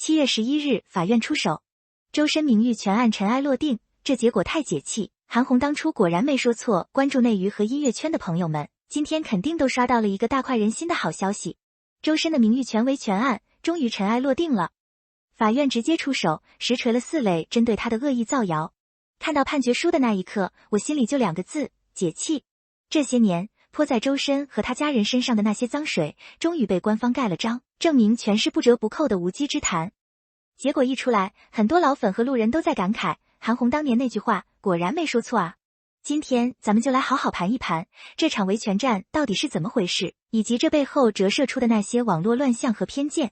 7月11日，法院出手，周深名誉权案尘埃落定，这结果太解气。韩红当初果然没说错，关注内娱和音乐圈的朋友们，今天肯定都刷到了一个大快人心的好消息。周深的名誉权维权案终于尘埃落定了，法院直接出手，实锤了4类针对他的恶意造谣。看到判决书的那一刻，我心里就2个字：解气。这些年泼在周深和他家人身上的那些脏水，终于被官方盖了章，证明全是不折不扣的无稽之谈。结果一出来，很多老粉和路人都在感慨，韩红当年那句话果然没说错啊。今天咱们就来好好盘一盘这场维权战到底是怎么回事，以及这背后折射出的那些网络乱象和偏见。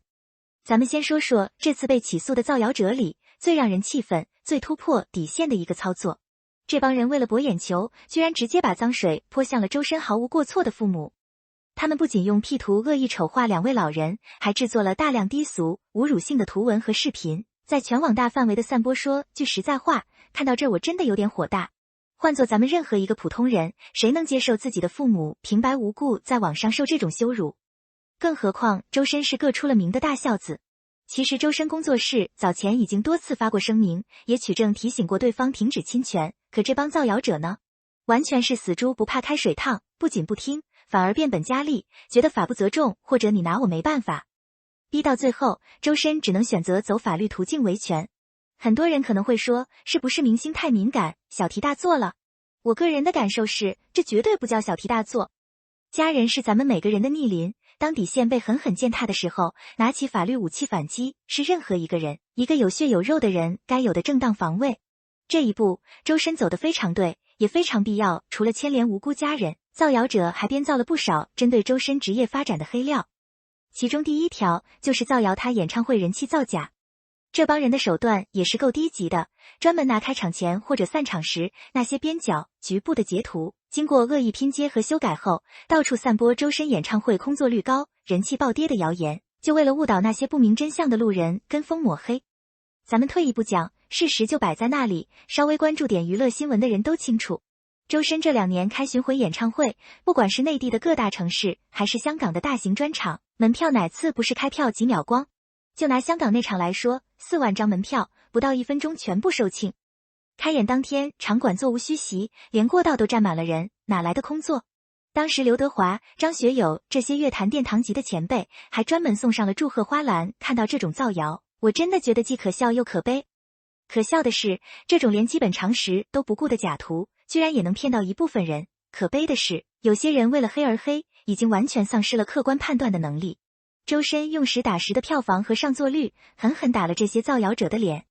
咱们先说说这次被起诉的造谣者里最让人气愤、最突破底线的一个操作。这帮人为了博眼球，居然直接把脏水泼向了周深毫无过错的父母。他们不仅用 P 图恶意丑化2位老人，还制作了大量低俗、侮辱性的图文和视频，在全网大范围的散播。说句实在话，看到这我真的有点火大。换做咱们任何一个普通人，谁能接受自己的父母平白无故在网上受这种羞辱？更何况周深是个出了名的大孝子。其实周深工作室早前已经多次发过声明，也取证提醒过对方停止侵权，可这帮造谣者呢，完全是死猪不怕开水烫，不仅不听，反而变本加厉，觉得法不责众，或者你拿我没办法。逼到最后，周深只能选择走法律途径维权。很多人可能会说，是不是明星太敏感，小题大做了？我个人的感受是，这绝对不叫小题大做。家人是咱们每个人的逆鳞，当底线被狠狠践踏的时候，拿起法律武器反击，是任何一个人，一个有血有肉的人该有的正当防卫。这一步，周深走得非常对，也非常必要。除了牵连无辜家人，造谣者还编造了不少针对周深职业发展的黑料。其中第一条就是造谣他演唱会人气造假。这帮人的手段也是够低级的，专门拿开场前或者散场时那些边角、局部的截图，经过恶意拼接和修改后，到处散播周深演唱会空座率高、人气暴跌的谣言，就为了误导那些不明真相的路人跟风抹黑。咱们退一步讲，事实就摆在那里，稍微关注点娱乐新闻的人都清楚。周深这2年开巡回演唱会，不管是内地的各大城市，还是香港的大型专场，门票哪次不是开票几秒光？就拿香港那场来说，4万张门票，不到1分钟全部售罄。开演当天，场馆座无虚席，连过道都站满了人，哪来的空座？当时刘德华、张学友这些乐坛殿堂级的前辈，还专门送上了祝贺花篮。看到这种造谣，我真的觉得既可笑又可悲。可笑的是，这种连基本常识都不顾的假图，居然也能骗到一部分人；可悲的是，有些人为了黑而黑，已经完全丧失了客观判断的能力。周深用实打实的票房和上座率，狠狠打了这些造谣者的脸。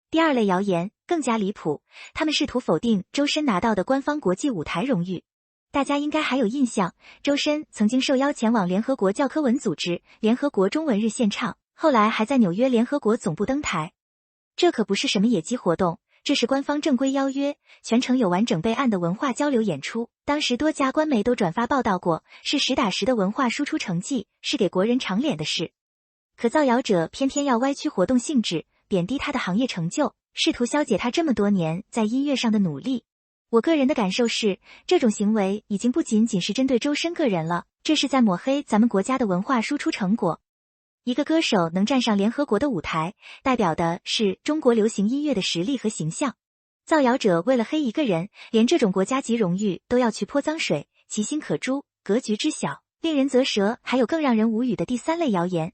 第2类谣言更加离谱，他们试图否定周深拿到的官方国际舞台荣誉。大家应该还有印象，周深曾经受邀前往联合国教科文组织联合国中文日献唱，后来还在纽约联合国总部登台。这可不是什么野鸡活动，这是官方正规邀约，全程有完整备案的文化交流演出。当时多家官媒都转发报道过，是实打实的文化输出成绩，是给国人长脸的事。可造谣者偏偏要歪曲活动性质，贬低他的行业成就，试图消解他这么多年在音乐上的努力。我个人的感受是，这种行为已经不仅仅是针对周深个人了，这是在抹黑咱们国家的文化输出成果。一个歌手能站上联合国的舞台，代表的是中国流行音乐的实力和形象。造谣者为了黑一个人，连这种国家级荣誉都要去泼脏水，其心可诛，格局之小，令人啧舌。还有更让人无语的第3类谣言。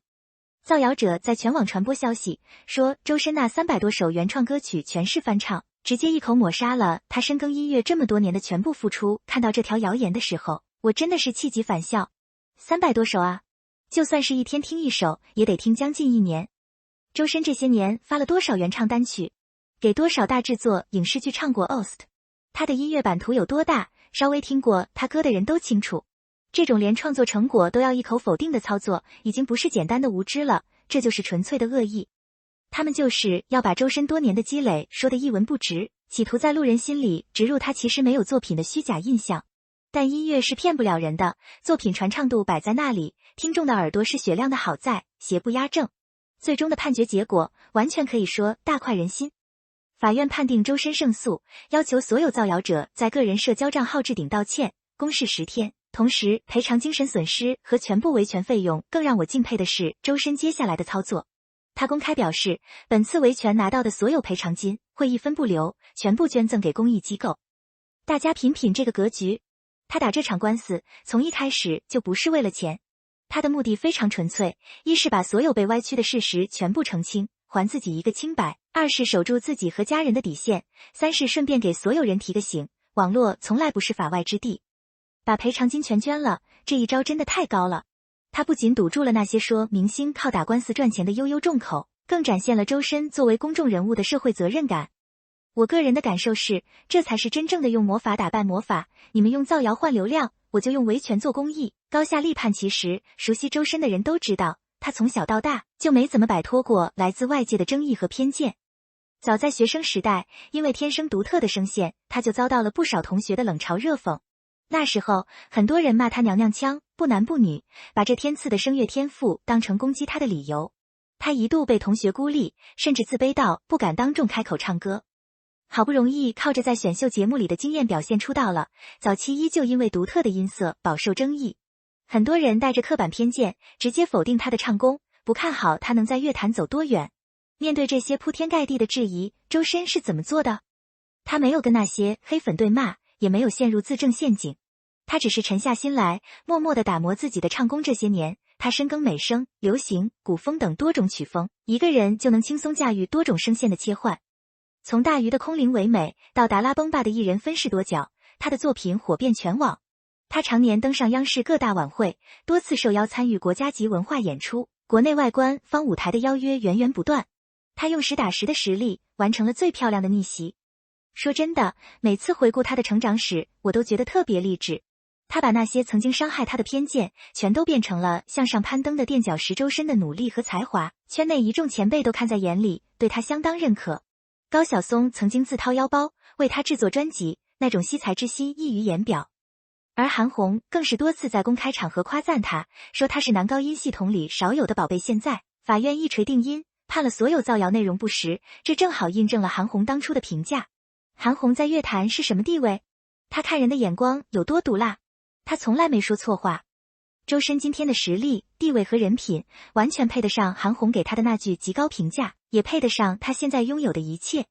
造谣者在全网传播消息，说周深那300多首原创歌曲全是翻唱，直接一口抹杀了他深耕音乐这么多年的全部付出。看到这条谣言的时候，我真的是气急反笑。300多首啊，就算是一天听1首，也得听将近1年。周深这些年发了多少原创单曲，给多少大制作影视剧唱过 OST， 他的音乐版图有多大，稍微听过他歌的人都清楚。这种连创作成果都要一口否定的操作，已经不是简单的无知了，这就是纯粹的恶意。他们就是要把周深多年的积累说得一文不值，企图在路人心里植入他其实没有作品的虚假印象。但音乐是骗不了人的，作品传唱度摆在那里，听众的耳朵是雪亮的好在，邪不压正。最终的判决结果完全可以说大快人心。法院判定周深胜诉，要求所有造谣者在个人社交账号置顶道歉，公示10天，同时赔偿精神损失和全部维权费用。更让我敬佩的是周深接下来的操作。他公开表示，本次维权拿到的所有赔偿金会一分不留，全部捐赠给公益机构。大家品品这个格局，他打这场官司从一开始就不是为了钱，他的目的非常纯粹，一是把所有被歪曲的事实全部澄清，还自己一个清白，二是守住自己和家人的底线，三是顺便给所有人提个醒，网络从来不是法外之地。把赔偿金全捐了，这一招真的太高了。他不仅堵住了那些说明星靠打官司赚钱的悠悠众口，更展现了周深作为公众人物的社会责任感。我个人的感受是，这才是真正的用魔法打败魔法，你们用造谣换流量，我就用维权做公益，高下立判。其实熟悉周深的人都知道，他从小到大就没怎么摆脱过来自外界的争议和偏见。早在学生时代，因为天生独特的声线，他就遭到了不少同学的冷嘲热讽。那时候很多人骂他娘娘腔，不男不女，把这天赐的声乐天赋当成攻击他的理由。他一度被同学孤立，甚至自卑到不敢当众开口唱歌。好不容易靠着在选秀节目里的惊艳表现出道了，早期依旧因为独特的音色饱受争议。很多人带着刻板偏见，直接否定他的唱功，不看好他能在乐坛走多远。面对这些铺天盖地的质疑，周深是怎么做的？他没有跟那些黑粉对骂，也没有陷入自证陷阱，他只是沉下心来，默默地打磨自己的唱功。这些年，他深耕美声、流行、古风等多种曲风，一个人就能轻松驾驭多种声线的切换。从大鱼的空灵唯美到达拉崩吧的一人分饰多角，他的作品火遍全网。他常年登上央视各大晚会，多次受邀参与国家级文化演出，国内外官方舞台的邀约源源不断。他用实打实的实力完成了最漂亮的逆袭。说真的，每次回顾他的成长史，我都觉得特别励志。他把那些曾经伤害他的偏见，全都变成了向上攀登的垫脚石。周深的努力和才华，圈内一众前辈都看在眼里，对他相当认可。高晓松曾经自掏腰包为他制作专辑，那种惜才之心溢于言表。而韩红更是多次在公开场合夸赞他，说他是男高音系统里少有的宝贝。现在法院一锤定音，判了所有造谣内容不实，这正好印证了韩红当初的评价。韩红在乐坛是什么地位？他看人的眼光有多毒辣？他从来没说错话。周深今天的实力、地位和人品，完全配得上韩红给他的那句极高评价，也配得上他现在拥有的一切。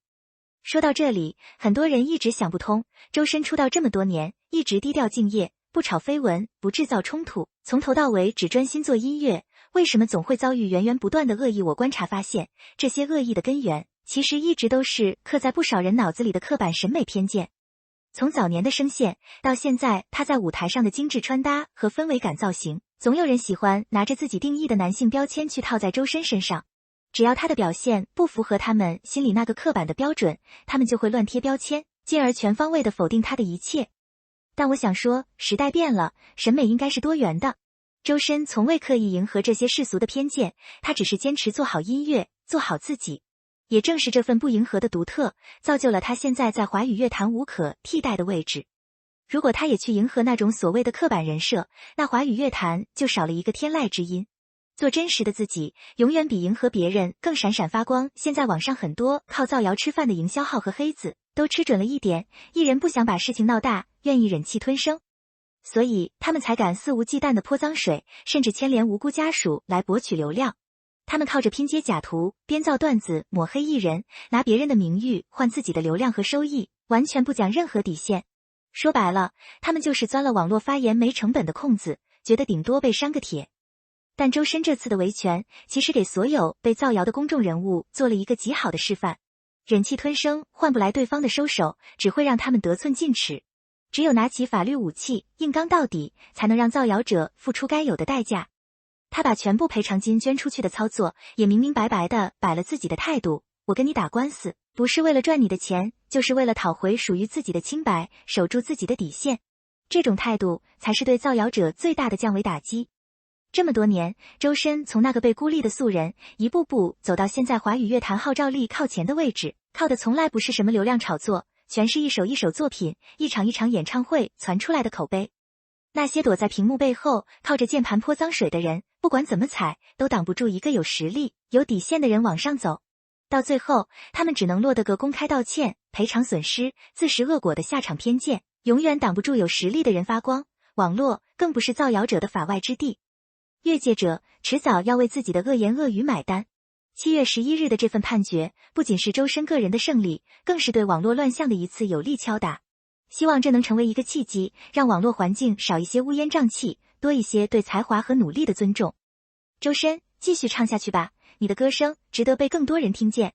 说到这里，很多人一直想不通，周深出道这么多年，一直低调敬业，不炒绯闻，不制造冲突，从头到尾只专心做音乐，为什么总会遭遇源源不断的恶意？我观察发现，这些恶意的根源，其实一直都是刻在不少人脑子里的刻板审美偏见。从早年的声线，到现在他在舞台上的精致穿搭和氛围感造型，总有人喜欢拿着自己定义的男性标签去套在周深身上。只要他的表现不符合他们心里那个刻板的标准，他们就会乱贴标签，进而全方位的否定他的一切。但我想说，时代变了，审美应该是多元的。周深从未刻意迎合这些世俗的偏见，他只是坚持做好音乐，做好自己。也正是这份不迎合的独特，造就了他现在在华语乐坛无可替代的位置。如果他也去迎合那种所谓的刻板人设，那华语乐坛就少了一个天籁之音。做真实的自己，永远比迎合别人更闪闪发光。现在网上很多靠造谣吃饭的营销号和黑子，都吃准了一点，艺人不想把事情闹大，愿意忍气吞声，所以他们才敢肆无忌惮的泼脏水，甚至牵连无辜家属来博取流量。他们靠着拼接假图、编造段子抹黑艺人，拿别人的名誉换自己的流量和收益，完全不讲任何底线。说白了，他们就是钻了网络发言没成本的空子，觉得顶多被删个帖。但周深这次的维权，其实给所有被造谣的公众人物做了一个极好的示范。忍气吞声换不来对方的收手，只会让他们得寸进尺。只有拿起法律武器，硬刚到底，才能让造谣者付出该有的代价。他把全部赔偿金捐出去的操作，也明明白白地摆了自己的态度。我跟你打官司，不是为了赚你的钱，就是为了讨回属于自己的清白，守住自己的底线。这种态度才是对造谣者最大的降维打击。这么多年，周深从那个被孤立的素人，一步步走到现在华语乐坛号召力靠前的位置，靠的从来不是什么流量炒作，全是一首一首作品，一场一场演唱会传出来的口碑。那些躲在屏幕背后，靠着键盘泼脏水的人，不管怎么踩，都挡不住一个有实力、有底线的人往上走。到最后，他们只能落得个公开道歉、赔偿损失、自食恶果的下场。偏见永远挡不住有实力的人发光，网络更不是造谣者的法外之地。越界者迟早要为自己的恶言恶语买单。7月11日的这份判决，不仅是周深个人的胜利，更是对网络乱象的一次有力敲打。希望这能成为一个契机，让网络环境少一些乌烟瘴气，多一些对才华和努力的尊重。周深，继续唱下去吧，你的歌声值得被更多人听见。